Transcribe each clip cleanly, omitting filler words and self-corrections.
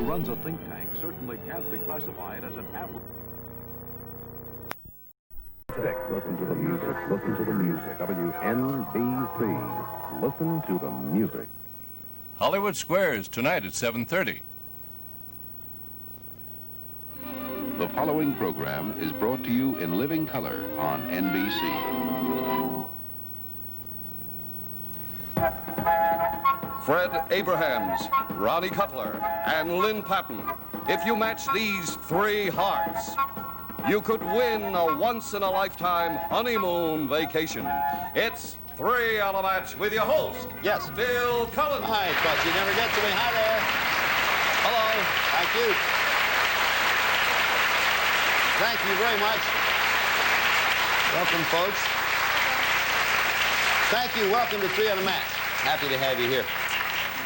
runs a think tank certainly can't be classified as an average. Listen to the music. Listen to the music. WNBC. Listen to the music. Hollywood Squares tonight at 7:30. The following program is brought to you in living color on NBC. Fred Abrahams, Ronnie Cutler, and Lynn Patton. If you match these three hearts, you could win a once-in-a-lifetime honeymoon vacation. It's 3 on a Match with your host, Yes. Bill Cullen. Hi, but you never get to me. Hi there. Hello. Thank you. Thank you very much. Welcome, folks. Thank you. Welcome to 3 on a Match. Happy to have you here.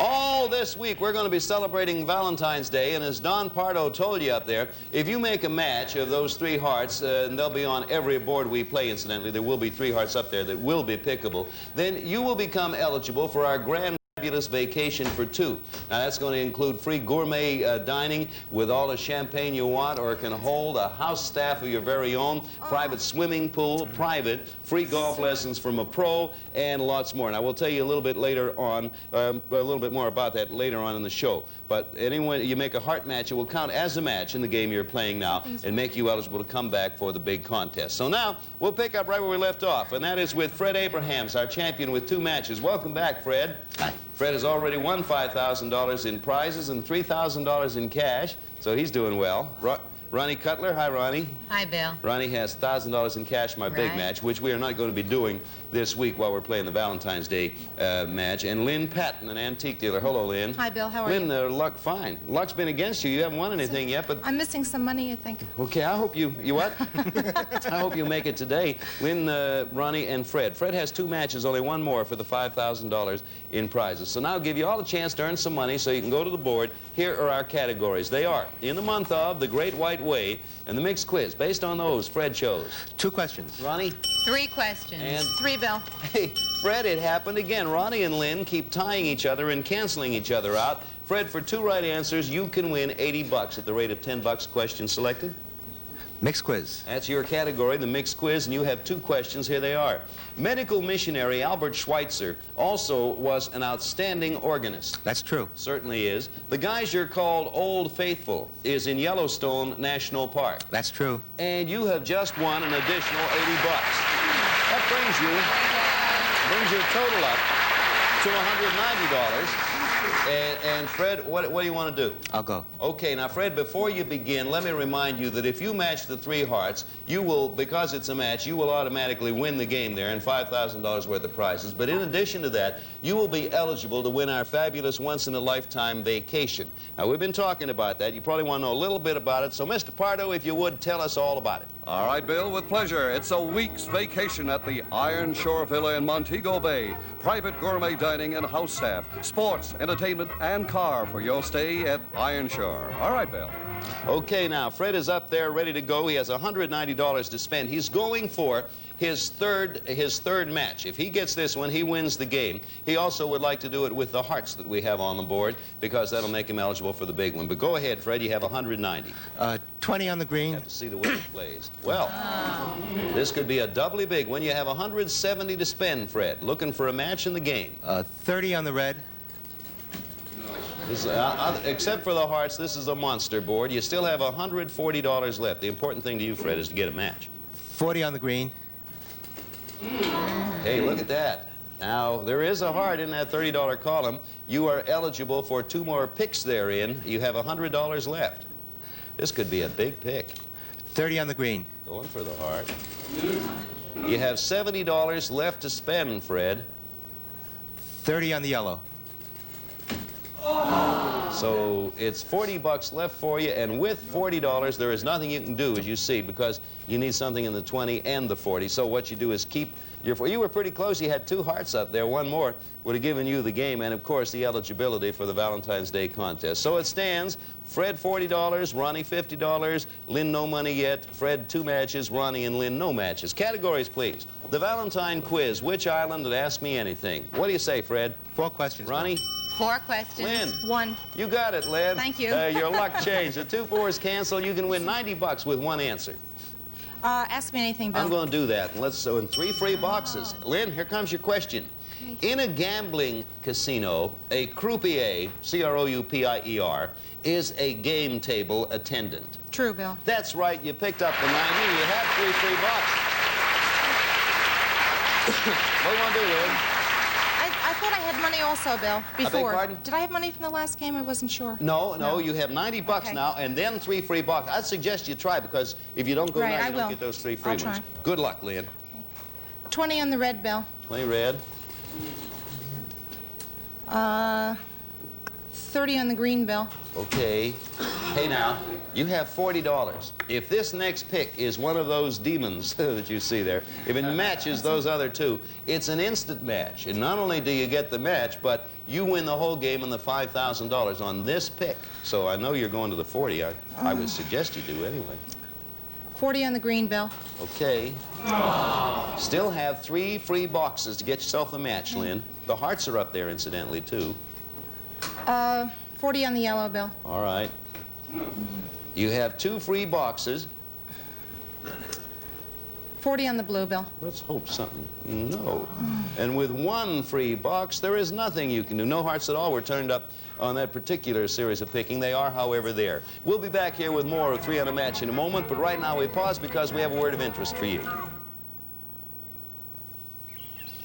All this week, we're going to be celebrating Valentine's Day, and as Don Pardo told you up there, if you make a match of those 3 hearts, and they'll be on every board we play, incidentally, there will be 3 hearts up there that will be pickable, then you will become eligible for our grand fabulous vacation for 2. Now, that's going to include free gourmet dining with all the champagne you want, or it can hold a house staff of your very own, private swimming pool, private, free golf lessons from a pro, and lots more. And I will tell you a little bit later on, a little bit more about that later on in the show. But anyone, you make a heart match, it will count as a match in the game you're playing now and make you eligible to come back for the big contest. So now, we'll pick up right where we left off, and that is with Fred Abrahams, our champion with 2 matches. Welcome back, Fred. Hi. Fred has already won $5,000 in prizes and $3,000 in cash, so he's doing well. Ronnie Cutler. Hi, Ronnie. Hi, Bill. Ronnie has $1,000 in cash from our big match, which we are not going to be doing this week while we're playing the Valentine's Day match. And Lynn Patton, an antique dealer. Hello, Lynn. Hi, Bill. How are Lynn, you? luck fine. Luck's been against you. You haven't won anything yet, but... I'm missing some money, I think. Okay, I hope you what? I hope you make it today. Lynn, Ronnie, and Fred. Fred has 2 matches, only 1 more for the $5,000 in prizes. So now I'll give you all a chance to earn some money so you can go to the board. Here are our categories. They are In the Month Of, The Great White Way, and the Mixed Quiz. Based on those, Fred chose 2 questions. Ronnie? 3 questions. And- 3, Bill. Hey, Fred, it happened again. Ronnie and Lynn keep tying each other and canceling each other out. Fred, for 2 right answers, you can win $80 at the rate of $10 question selected. Mixed quiz. That's your category, the mixed quiz, and you have 2 questions. Here they are. Medical missionary Albert Schweitzer also was an outstanding organist. That's true. Certainly is. The Geyser called Old Faithful is in Yellowstone National Park. That's true. And you have just won an additional $80. That brings your total up to $190. And Fred, what do you want to do? I'll go. Okay, now Fred, before you begin, let me remind you that if you match the 3 hearts, you will, because it's a match, you will automatically win the game there and $5,000 worth of prizes. But in addition to that, you will be eligible to win our fabulous once-in-a-lifetime vacation. Now, we've been talking about that. You probably want to know a little bit about it. So, Mr. Pardo, if you would, tell us all about it. All right, Bill, with pleasure. It's a week's vacation at the Iron Shore Villa in Montego Bay. Private gourmet dining and house staff, sports, entertainment, and car for your stay at Iron Shore. All right, Bill. Okay, now, Fred is up there ready to go. He has $190 to spend. He's going for his third match. If he gets this one, he wins the game. He also would like to do it with the hearts that we have on the board because that'll make him eligible for the big one. But go ahead, Fred. You have $190. 20 on the green. Have to see the way it plays. Well, this could be a doubly big one. You have $170 to spend, Fred. Looking for a match in the game. 30 on the red. This, except for the hearts, this is a monster board. You still have $140 left. The important thing to you, Fred, is to get a match. 40 on the green. Hey, look at that. Now, there is a heart in that $30 column. You are eligible for 2 more picks therein. You have $100 left. This could be a big pick. 30 on the green. Going for the heart. You have $70 left to spend, Fred. 30 on the yellow. So it's $40 left for you, and with $40, there is nothing you can do, as you see, because you need something in the 20 and the 40. So what you do is keep your... You were pretty close. You had 2 hearts up there. 1 more would have given you the game and, of course, the eligibility for the Valentine's Day contest. So it stands, Fred $40, Ronnie $50, Lynn no money yet, Fred 2 matches, Ronnie and Lynn no matches. Categories, please. The Valentine quiz, which island, and ask me anything. What do you say, Fred? 4 questions. Ronnie? 4 questions. Lynn. 1. You got it, Lynn. Thank you. Your luck changed. The 2 4s cancel. You can win $90 with one answer. Ask me anything, Bill. I'm going to do that. So in 3 free boxes. Lynn, here comes your question. Okay. In a gambling casino, a croupier, C-R-O-U-P-I-E-R, is a game table attendant. True, Bill. That's right. You picked up the 90. You have 3 free boxes. What do you want to do, Lynn? I thought I had money also, Bill, before. beg pardon? Did I have money from the last game? I wasn't sure. No, you have $90 Okay. now, and then 3 free boxes. I'd suggest you try, because if you don't go Right, now, I you don't will. get those 3 free I'll ones. try. Good luck, Lynn. 20 on the red, Bill. 20 red. 30 on the green, Bill. Okay. Hey, now, you have $40. If this next pick is one of those demons that you see there, if it matches those other 2, it's an instant match. And not only do you get the match, but you win the whole game and the $5,000 on this pick. So I know you're going to the 40. I would suggest you do anyway. 40 on the green, Bill. Okay. Still have 3 free boxes to get yourself a match, Lynn. The hearts are up there, incidentally, too. 40 on the yellow, Bill. All right. You have 2 free boxes. 40 on the blue, Bill. Let's hope something. No. And with 1 free box, there is nothing you can do. No hearts at all were turned up on that particular series of picking. They are, however, there. We'll be back here with more of 3 on a Match in a moment, but right now we pause because we have a word of interest for you.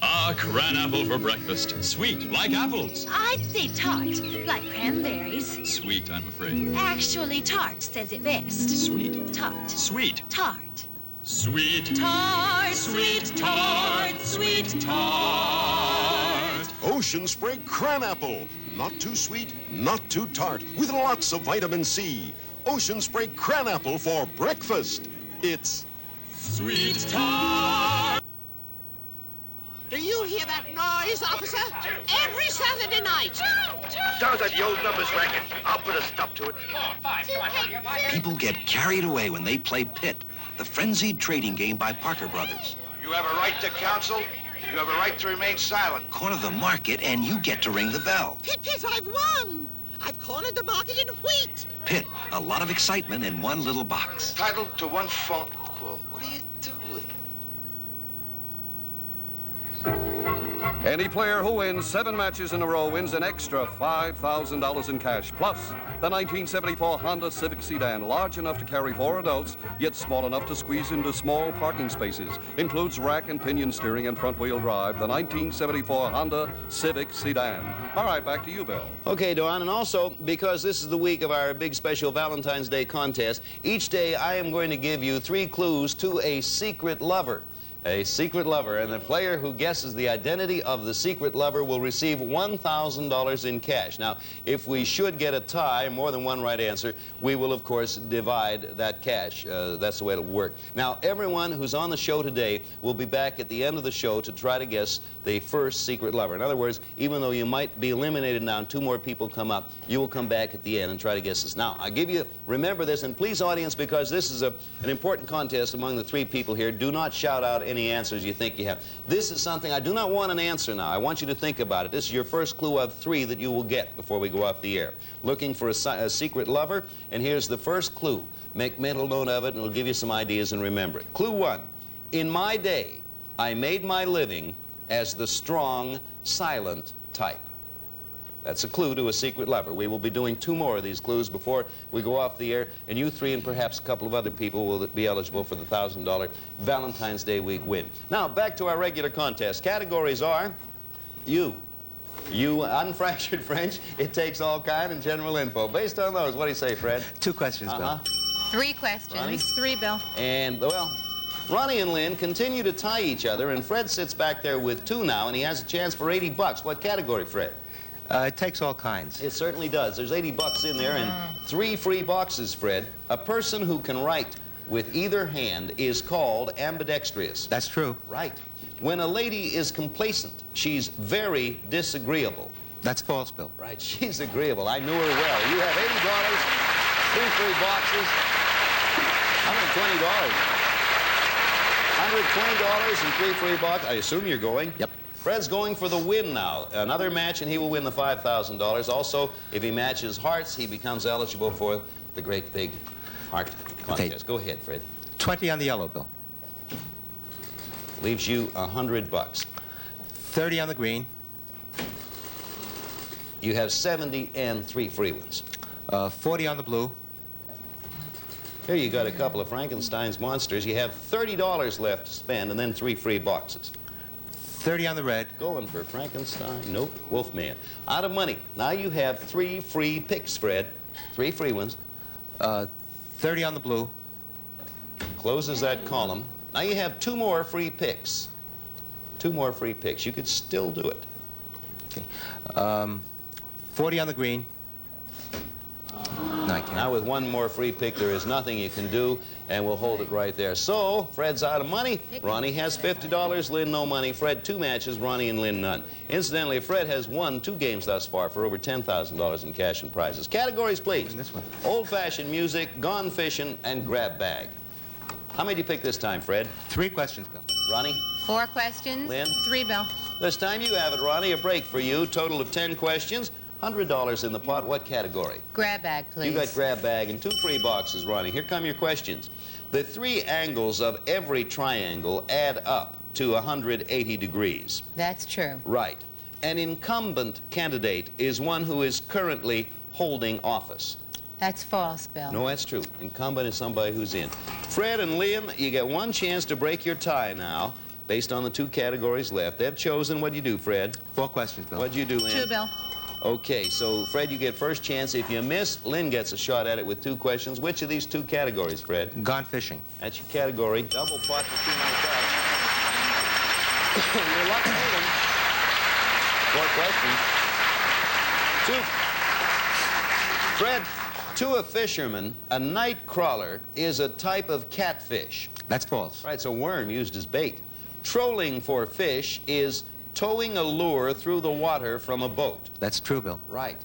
Ah, cran apple for breakfast. Sweet, like apples. I'd say tart, like cranberries. Sweet, I'm afraid. Actually, tart says it best. Sweet. Tart. Sweet. Tart. Sweet. Tart, sweet tart, sweet tart. Ocean Spray Cran Apple. Not too sweet, not too tart, with lots of vitamin C. Ocean Spray Cran Apple for breakfast. It's Sweet tart. Do you hear that noise, officer? Every Saturday night. Sounds like the old numbers racket. I'll put a stop to it. People get carried away when they play Pit, the frenzied trading game by Parker Brothers. You have a right to counsel. You have a right to remain silent. Corner the market and you get to ring the bell. Pit, I've won. I've cornered the market in wheat. Pit, a lot of excitement in one little box. Entitled to 1 phone call. What are you doing? Any player who wins 7 matches in a row wins an extra $5,000 in cash. Plus, the 1974 Honda Civic sedan, large enough to carry 4 adults, yet small enough to squeeze into small parking spaces. Includes rack and pinion steering and front-wheel drive. The 1974 Honda Civic sedan. All right, back to you, Bill. Okay, Dawn, and also, because this is the week of our big special Valentine's Day contest, each day I am going to give you 3 clues to a secret lover. A secret lover, and the player who guesses the identity of the secret lover will receive $1,000 in cash. Now, if we should get a tie, more than 1 right answer, we will, of course, divide that cash. That's the way it'll work. Now, everyone who's on the show today will be back at the end of the show to try to guess the first secret lover. In other words, even though you might be eliminated now and 2 more people come up, you will come back at the end and try to guess this. Now, I give you, remember this, and please, audience, because this is an important contest among the 3 people here, do not shout out any answers you think you have. This is something, I do not want an answer now. I want you to think about it. This is your first clue of 3 that you will get before we go off the air. Looking for a secret lover, and here's the first clue. Make mental note of it, and it'll give you some ideas and remember it. Clue 1. In my day, I made my living as the strong, silent type. That's a clue to a secret lover. We will be doing 2 more of these clues before we go off the air, and you 3 and perhaps a couple of other people will be eligible for the $1,000 Valentine's Day week win. Now, back to our regular contest. Categories are you, unfractured French, it takes all kind, and general info. Based on those, what do you say, Fred? 2 questions, Bill. 3 questions. Ronnie? 3, Bill. And, well, Ronnie and Lynn continue to tie each other, and Fred sits back there with 2 now, and he has a chance for $80. What category, Fred? It takes all kinds. It certainly does. There's $80 in there and 3 free boxes, Fred. A person who can write with either hand is called ambidextrous. That's true. Right. When a lady is complacent, she's very disagreeable. That's false, Bill. Right. She's agreeable. I knew her well. You have $80, 2 free boxes, $120. $120 and 3 free boxes. I assume you're going. Yep. Fred's going for the win now. Another match and he will win the $5,000. Also, if he matches hearts, he becomes eligible for the great big heart contest. Go ahead, Fred. 20 on the yellow bill. Leaves you $100. 30 on the green. You have 70 and 3 free ones. 40 on the blue. Here you got a couple of Frankenstein's monsters. You have $30 left to spend and then 3 free boxes. 30 on the red. Going for Frankenstein. Nope. Wolfman. Out of money. Now you have 3 free picks, Fred. 3 free ones. 30 on the blue. Closes that column. Now you have 2 more free picks. 2 more free picks. You could still do it. Okay. 40 on the green. No, I can't. Now with 1 more free pick, there is nothing you can do, and we'll hold it right there. So, Fred's out of money. Ronnie has $50. Lynn, no money. Fred, 2 matches. Ronnie and Lynn, none. Incidentally, Fred has won 2 games thus far for over $10,000 in cash and prizes. Categories, please. This one. Old-fashioned music, gone fishing, and grab bag. How many do you pick this time, Fred? 3 questions, Bill. Ronnie? 4 questions. Lynn? 3, Bill. This time you have it, Ronnie. A break for you. Total of 10 questions. $100 in the pot. What category? Grab bag, please. You got grab bag and 2 free boxes, Ronnie. Here come your questions. The 3 angles of every triangle add up to 180 degrees. That's true. Right. An incumbent candidate is one who is currently holding office. That's false, Bill. No, that's true. Incumbent is somebody who's in. Fred and Lynn, you get 1 chance to break your tie now, based on the 2 categories left. They've chosen. What'd you do, Fred? 4 questions, Bill. What'd you do, Lynn? 2, Bill. Okay, so Fred, you get first chance. If you miss, Lynn gets a shot at it with 2 questions. Which of these 2 categories, Fred? Gone fishing. That's your category. Double pot for $200. You're lucky with them. 4 questions. 2. Fred, to a fisherman, a night crawler is a type of catfish. That's false. Right, it's a worm used as bait. Trolling for fish is towing a lure through the water from a boat. That's true, Bill. Right.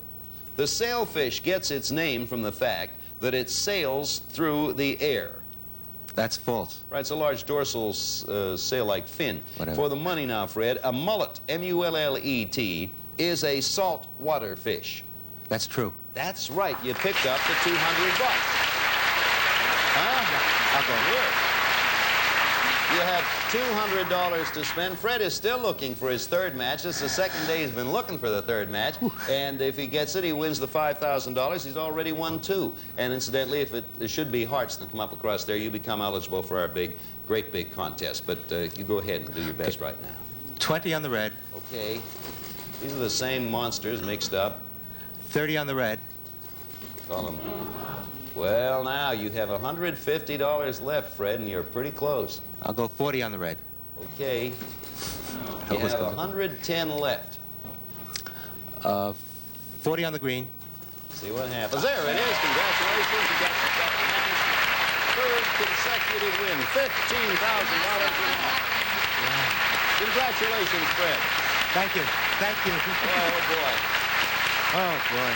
The sailfish gets its name from the fact that it sails through the air. That's false. Right, it's a large dorsal sail-like fin. Whatever. For the money now, Fred, a mullet, M-U-L-L-E-T, is a saltwater fish. That's true. That's right. You picked up the $200. Huh? I'll go. Good. You have $200 to spend. Fred is still looking for his 3rd match. This is the 2nd day he's been looking for the 3rd match. And if he gets it, he wins the $5,000. He's already won 2. And incidentally, if it should be hearts that come up across there, you become eligible for our great big contest. But you go ahead and do your best right now. 20 on the red. Okay. These are the same monsters mixed up. 30 on the red. Call them. Well, now, you have $150 left, Fred, and you're pretty close. I'll go 40 on the red. Okay. You have 110 left. 40 on the green. See what happens. There it is. Congratulations. You got yourself a nice 3rd consecutive win. $15,000 in all. Congratulations, Fred. Thank you. Thank you. Oh, boy. Oh, boy.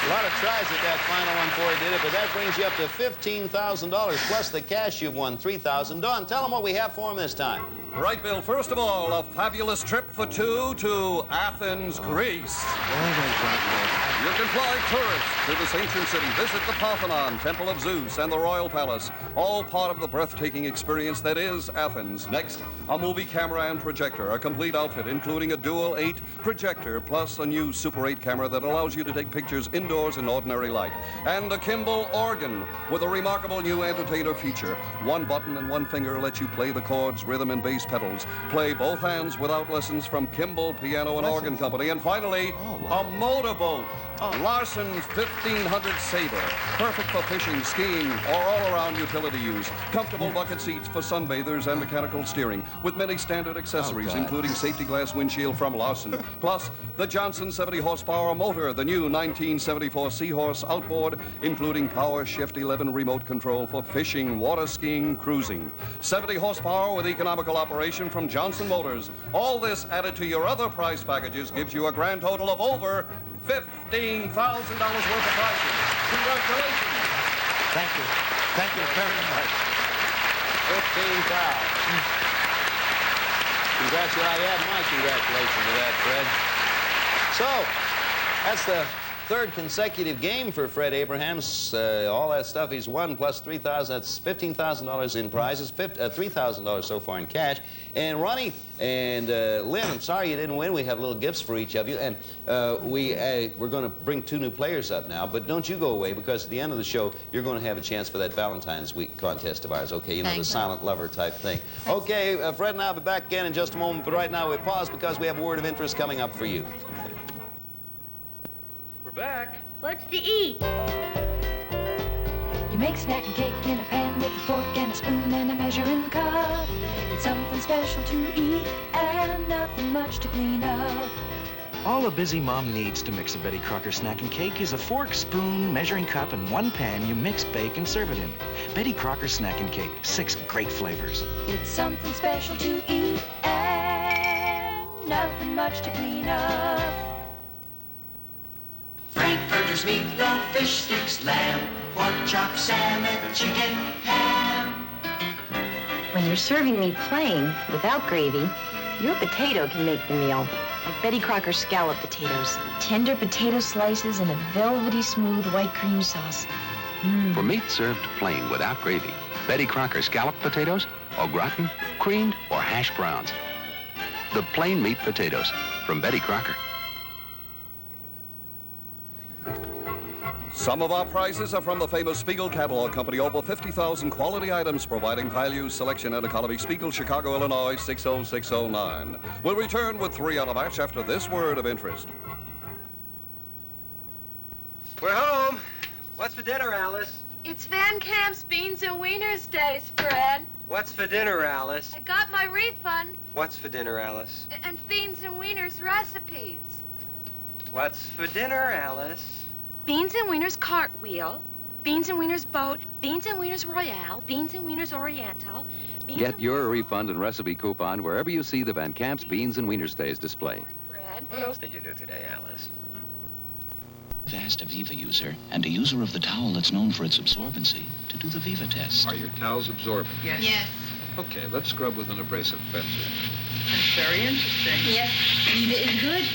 A lot of tries at that final one before he did it, but that brings you up to $15,000 plus the cash you've won, $3,000. Don, tell them what we have for him this time. Right, Bill. First of all, a fabulous trip for 2 to Athens, Greece. You can fly tourists to this ancient city, visit the Parthenon, Temple of Zeus, and the Royal Palace, all part of the breathtaking experience that is Athens. Next, a movie camera and projector, a complete outfit, including a dual 8 projector, plus a new Super 8 camera that allows you to take pictures indoors in ordinary light, and a Kimball organ with a remarkable new entertainer feature. 1 button and 1 finger lets you play the chords, rhythm, and bass pedals. Play both hands without lessons from Kimball Piano and Organ Company. And finally, a motorboat. Larson's 1500 Sabre. Perfect for fishing, skiing, or all-around utility use. Comfortable bucket seats for sunbathers and mechanical steering, with many standard accessories, including safety glass windshield from Larson. Plus, the Johnson 70 horsepower motor, the new 1974 Seahorse outboard, including power shift 11 remote control for fishing, water skiing, cruising. 70 horsepower with economical operation from Johnson Motors. All this added to your other prize packages gives you a grand total of over $15,000 worth of prizes. Congratulations. Thank you. Thank you very much. 15,000. Congratulations. I add my congratulations to that, Fred. So, that's the third consecutive game for Fred Abrahams. All that stuff he's won, plus $3,000, that's $15,000 in prizes, $3,000 so far in cash. And Ronnie and Lynn, I'm sorry you didn't win. We have little gifts for each of you. And we're going to bring 2 new players up now. But don't you go away, because at the end of the show, you're going to have a chance for that Valentine's Week contest of ours, okay? You know, the silent lover type thing. Okay, Fred and I will be back again in just a moment. But right now we pause because we have a word of interest coming up for you. We're back. What's to eat? You make snack and cake in a pan with a fork and a spoon and a measuring cup. It's something special to eat and nothing much to clean up. All a busy mom needs to mix a Betty Crocker snack and cake is a fork, spoon, measuring cup, and 1 pan you mix, bake, and serve it in. Betty Crocker snack and cake, 6 great flavors. It's something special to eat and nothing much to clean up. Frankfurters, meatloaf, fish sticks, lamb, pork chop, salmon, chicken, ham. When you're serving me plain, without gravy, your potato can make the meal. Like Betty Crocker scallop potatoes. Tender potato slices in a velvety smooth white cream sauce. For meat served plain without gravy, Betty Crocker scalloped potatoes, au gratin, creamed, or hash browns. The plain meat potatoes from Betty Crocker. Some of our prizes are from the famous Spiegel Catalog Company. Over 50,000 quality items providing value, selection, and economy. Spiegel, Chicago, Illinois, 60609. We'll return with 3 on a match after this word of interest. We're home. What's for dinner, Alice? It's Van Camp's Beans and Wieners Days, Fred. What's for dinner, Alice? I got my refund. What's for dinner, Alice? And Beans and Wieners recipes. What's for dinner, Alice? Beans and Wieners Cartwheel, Beans and Wieners Boat, Beans and Wieners Royale, Beans and Wieners Oriental. Get your refund and recipe coupon wherever you see the Van Camp's Beans and Wieners Days display. Fred. What else did you do today, Alice? Asked a Viva user and a user of the towel that's known for its absorbency to do the Viva test. Are your towels absorbent? Yes. Yes. Okay, let's scrub with an abrasive pencil. That's very interesting. Yes. Viva is good.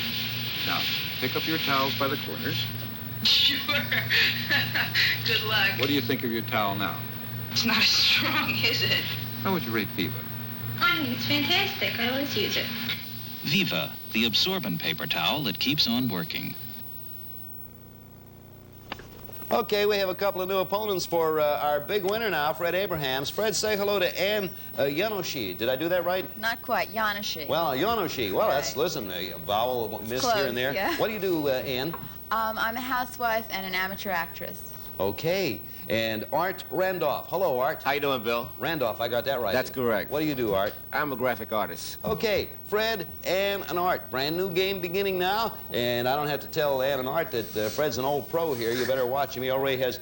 Now, pick up your towels by the corners. Sure. Good luck. What do you think of your towel now? It's not as strong, is it? How would you rate Viva? I think it's fantastic. I always use it. Viva, the absorbent paper towel that keeps on working. Okay, we have a couple of new opponents for our big winner now, Fred Abrahams. Fred, say hello to Ann Yanoshi. Did I do that right? Not quite. Yanoshi. Well, Yanoshi. Well, that's, listen, a vowel missed here and there. Yeah. What do you do, Ann? I'm a housewife and an amateur actress. Okay. And Art Randolph. Hello, Art. How you doing, Bill? Randolph, I got that right. That's correct. What do you do, Art? I'm a graphic artist. Okay, Fred, Ann, and Art. Brand new game beginning now, and I don't have to tell Ann and Art that Fred's an old pro here. You better watch him. He already has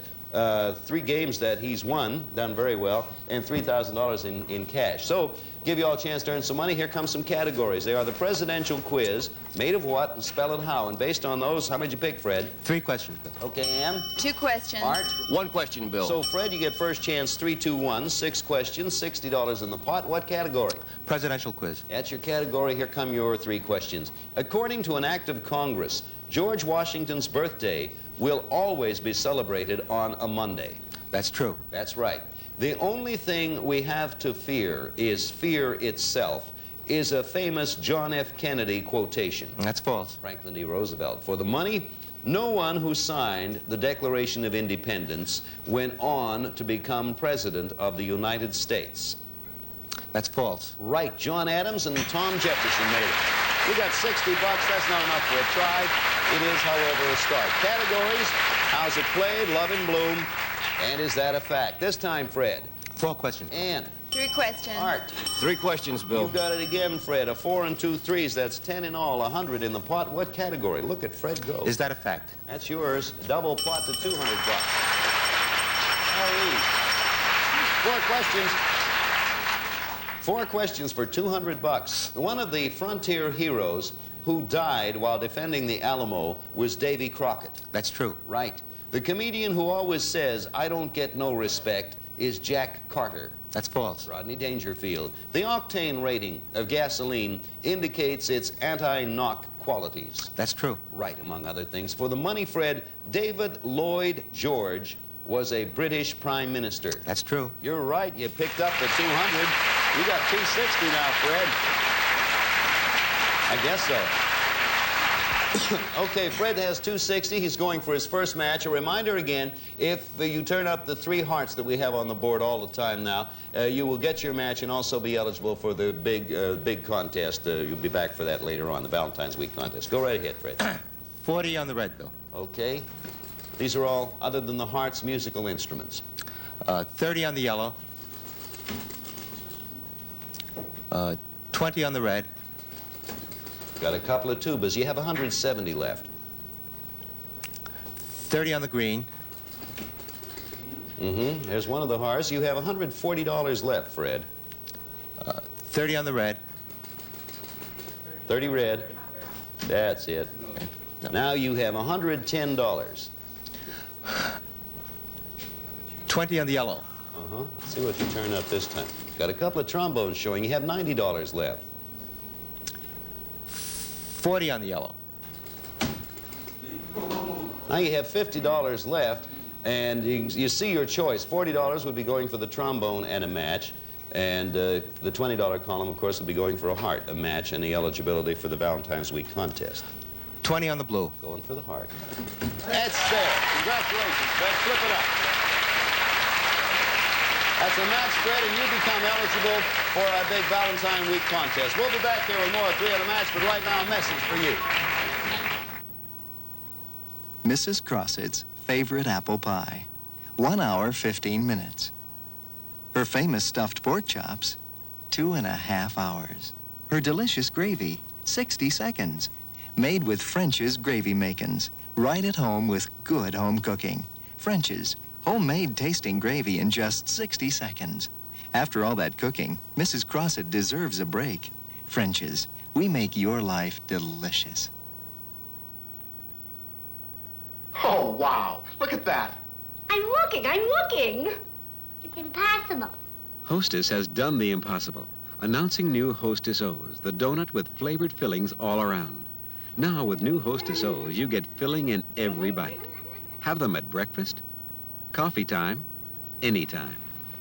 3 games that he's won, done very well, and $3,000 in cash. So, give you all a chance to earn some money. Here come some categories. They are the presidential quiz, made of what and spell it how. And based on those, how many did you pick, Fred? 3 questions, Bill. Okay, Ann? 2 questions. Art? 1 question, Bill. So, Fred, you get first chance, 3, 2, 1, 6 questions, $60 in the pot. What category? Presidential quiz. That's your category. Here come your 3 questions. According to an act of Congress, George Washington's birthday will always be celebrated on a Monday. That's true. That's right. The only thing we have to fear is fear itself, is a famous John F. Kennedy quotation. That's false. Franklin D. Roosevelt. For the money, no one who signed the Declaration of Independence went on to become President of the United States. That's false. Right. John Adams and Tom Jefferson made it. We got $60. That's not enough for a try. It is, however, a start. Categories: how's it played, love and bloom, and is that a fact? This time, Fred. 4 questions. Ann. 3 questions. Art. 3 questions, Bill. You got it again, Fred. A 4 and 2 3s. That's 10 in all. 100 in the pot. What category? Look at Fred go. Is that a fact? That's yours. Double pot to $200. How easy. 4 questions. 4 questions for $200. One of the frontier heroes who died while defending the Alamo was Davy Crockett. That's true. Right. The comedian who always says, "I don't get no respect," is Jack Carter. That's false. Rodney Dangerfield. The octane rating of gasoline indicates its anti-knock qualities. That's true. Right, among other things. For the money, Fred, David Lloyd George was a British Prime Minister. That's true. You're right. You picked up the 200. You got 260 now, Fred. I guess so. Okay, Fred has 260. He's going for his first match. A reminder again, if you turn up the 3 hearts that we have on the board all the time now, you will get your match and also be eligible for the big contest. You'll be back for that later on, the Valentine's Week contest. Go right ahead, Fred. 40 on the red, Bill. Okay. These are all, other than the hearts, musical instruments. 30 on the yellow. 20 on the red. Got a couple of tubas. You have 170 left. 30 on the green. There's one of the hearts. You have $140 left, Fred. 30 on the red. 30 red. That's it. No. Now you have $110. 20 on the yellow. Let's see what you turn up this time. Got a couple of trombones showing. You have $90 left. 40 on the yellow. Now you have $50 left, and you see your choice. $40 would be going for the trombone and a match, and the $20 column, of course, would be going for a heart, a match, and the eligibility for the Valentine's Week contest. 20 on the blue. Going for the heart. That's there. Congratulations, Fred. Flip it up. That's a match, Fred, and you become eligible for our big Valentine Week contest. We'll be back here with more 3 on the match, but right now a message for you. Mrs. Crossett's favorite apple pie. 1 hour, 15 minutes. Her famous stuffed pork chops, 2.5 hours. Her delicious gravy, 60 seconds. Made with French's Gravy Makins. Right at home with good home cooking. French's. Homemade tasting gravy in just 60 seconds. After all that cooking, Mrs. Crossett deserves a break. French's, we make your life delicious. Oh, wow. Look at that. I'm looking. It's impossible. Hostess has done the impossible. Announcing new Hostess O's, the donut with flavored fillings all around. Now with new Hostess O's, you get filling in every bite. Have them at breakfast, coffee time, anytime.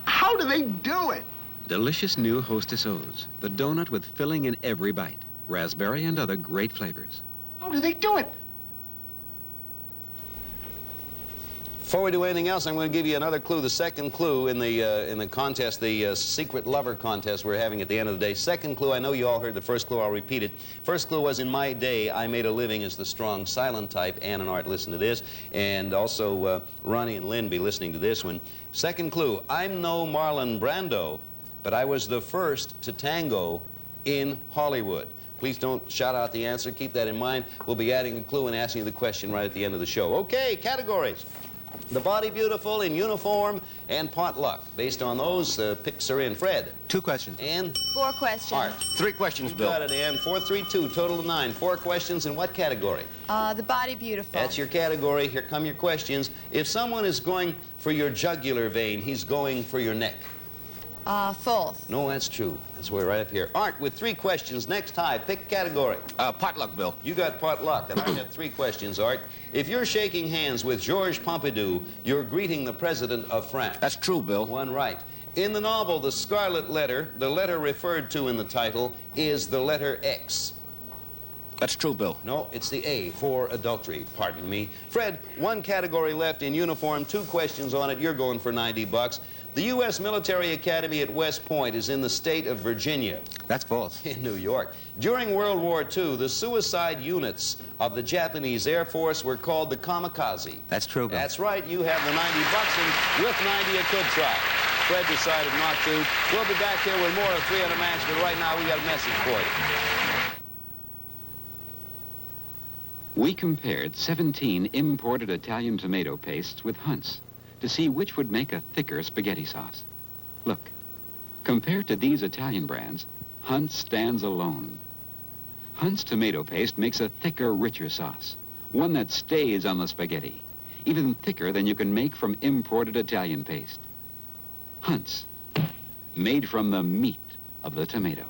How do they do it? Delicious new Hostess O's, the donut with filling in every bite. Raspberry and other great flavors. How do they do it? Before we do anything else, I'm going to give you another clue. The second clue in the contest, the secret lover contest we're having at the end of the day. Second clue, I know you all heard the first clue. I'll repeat it. First clue was, in my day, I made a living as the strong, silent type. Ann and Art, listen to this. And also, Ronnie and Lynn be listening to this one. Second clue, I'm no Marlon Brando, but I was the first to tango in Hollywood. Please don't shout out the answer. Keep that in mind. We'll be adding a clue and asking you the question right at the end of the show. Okay, categories. The Body Beautiful, In Uniform, and Potluck. Based on those, picks are in. Fred. 2 questions. And 4 questions. Art. 3 questions, You Bill. got it, Ann. 4, 3, 2. Total of 9. 4 questions in what category? The Body Beautiful. That's your category. Here come your questions. If someone is going for your jugular vein, he's going for your neck. False. No, that's true. That's way right up here. Art, with 3 questions. Next high, pick category. Potluck, Bill. You got potluck, and I have 3 questions, Art. If you're shaking hands with Georges Pompidou, you're greeting the President of France. That's true, Bill. 1 right. In the novel, The Scarlet Letter, the letter referred to in the title is the letter X. That's true, Bill. No, it's the A for adultery. Pardon me. Fred, 1 category left in uniform, 2 questions on it. You're going for $90. The U.S. Military Academy at West Point is in the state of Virginia. That's false. In New York. During World War II, the suicide units of the Japanese Air Force were called the kamikaze. That's true, Bill. That's right. You have the $90, and with 90, you could try. Fred decided not to. We'll be back here with more of 3 on the match, but right now we got a message for you. We compared 17 imported Italian tomato pastes with Hunt's to see which would make a thicker spaghetti sauce. Look, compared to these Italian brands, Hunt's stands alone. Hunt's tomato paste makes a thicker, richer sauce, one that stays on the spaghetti, even thicker than you can make from imported Italian paste. Hunt's, made from the meat of the tomato.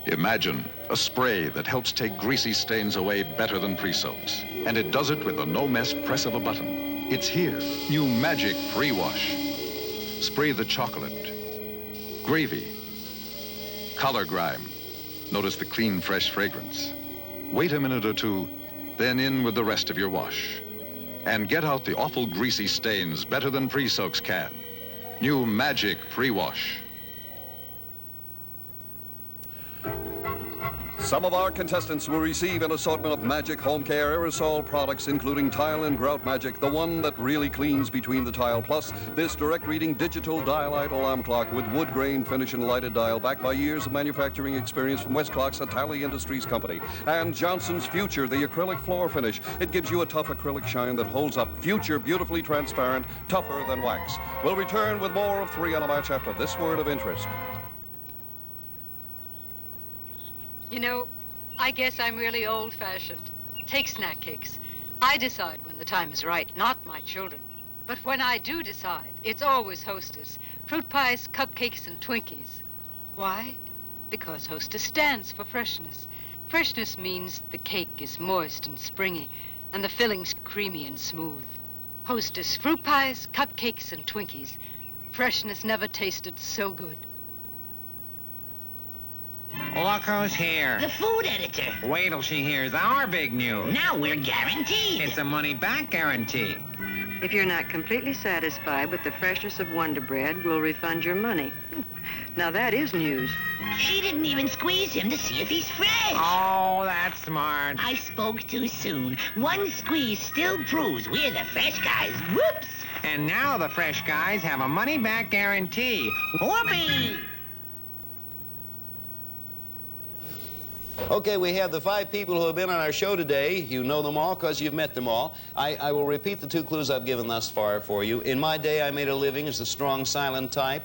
Imagine a spray that helps take greasy stains away better than pre-soaks. And it does it with a no-mess press of a button. It's here, new Magic Pre-Wash. Spray the chocolate, gravy, collar grime. Notice the clean, fresh fragrance. Wait a minute or two, then in with the rest of your wash. And get out the awful greasy stains better than pre-soaks can. New Magic Pre-Wash. Some of our contestants will receive an assortment of Magic Home Care aerosol products, including Tile and Grout Magic, the one that really cleans between the tile, plus this direct-reading digital dial-light alarm clock with wood grain finish and lighted dial, backed by years of manufacturing experience from Westclock's Tally Industries Company. And Johnson's Future, the acrylic floor finish. It gives you a tough acrylic shine that holds up. Future, beautifully transparent, tougher than wax. We'll return with more of Three on a Match after this word of interest. You know, I guess I'm really old-fashioned. Take snack cakes. I decide when the time is right, not my children. But when I do decide, it's always Hostess. Fruit pies, cupcakes, and Twinkies. Why? Because Hostess stands for freshness. Freshness means the cake is moist and springy, and the filling's creamy and smooth. Hostess fruit pies, cupcakes, and Twinkies. Freshness never tasted so good. Look who's here. The food editor. Wait till she hears our big news. Now we're guaranteed. It's a money-back guarantee. If you're not completely satisfied with the freshness of Wonder Bread, we'll refund your money. Now that is news. She didn't even squeeze him to see if he's fresh. Oh, that's smart. I spoke too soon. One squeeze still proves we're the fresh guys. Whoops. And now the fresh guys have a money-back guarantee. Whoopee! Okay, we have the 5 people who have been on our show today. You know them all because you've met them all. I will repeat the 2 clues I've given thus far for you. In my day, I made a living as a strong, silent type.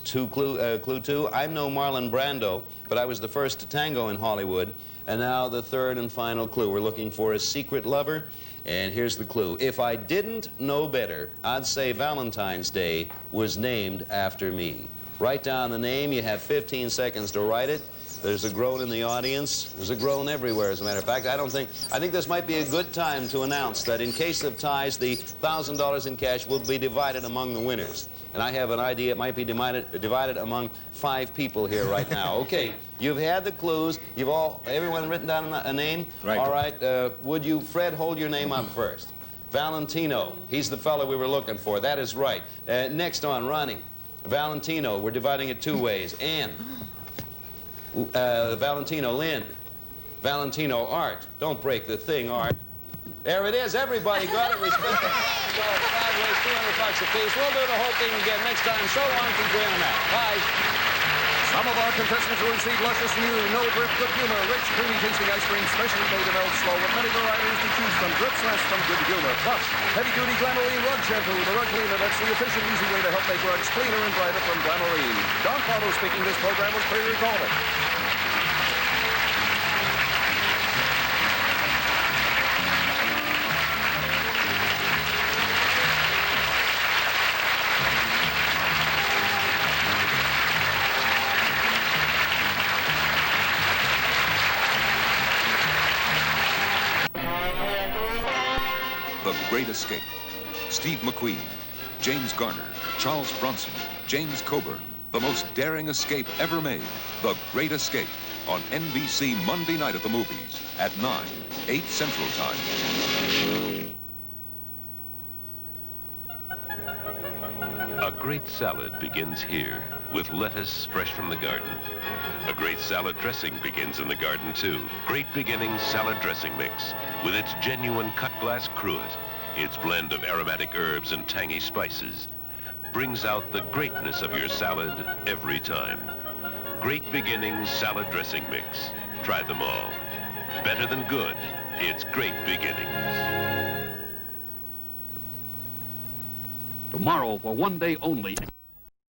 Clue 2, I'm no Marlon Brando, but I was the first to tango in Hollywood. And now the 3rd and final clue. We're looking for a secret lover. And here's the clue. If I didn't know better, I'd say Valentine's Day was named after me. Write down the name. You have 15 seconds to write it. There's a groan in the audience. There's a groan everywhere, as a matter of fact. I think this might be a good time to announce that in case of ties, the $1,000 in cash will be divided among the winners. And I have an idea it might be divided among 5 people here right now. Okay, you've had the clues. Everyone written down a name? Right. All right, would you, Fred, hold your name up first? Valentino. He's the fellow we were looking for. That is right. Next on, Ronnie. Valentino. We're dividing it 2 ways. Ann. Valentino, Lynn. Valentino, Art. Don't break the thing, Art. There it is. Everybody got it. We spent the $5 ways, $200 apiece. We'll do the whole thing again next time. So long from Three on a Match. Bye. Some of our contestants will receive luscious new no-drip good humor, rich, creamy tasting ice cream, specially made to melt slow with many varieties to choose from. Drips less from good humor. Plus, heavy-duty Glamourine rug shampoo, the rug cleaner that's the efficient, easy way to help make rugs cleaner and brighter from Glamourine. Don Pardo speaking. This program was pre-recorded. The Great Escape. Steve McQueen, James Garner, Charles Bronson, James Coburn. The most daring escape ever made. The Great Escape on NBC Monday night at the movies at 9, 8 Central Time. A great salad begins here with lettuce fresh from the garden. A great salad dressing begins in the garden, too. Great Beginnings Salad Dressing Mix with its genuine cut glass cruet, its blend of aromatic herbs and tangy spices, brings out the greatness of your salad every time. Great Beginnings Salad Dressing Mix. Try them all. Better than good, it's Great Beginnings. Tomorrow, for one day only.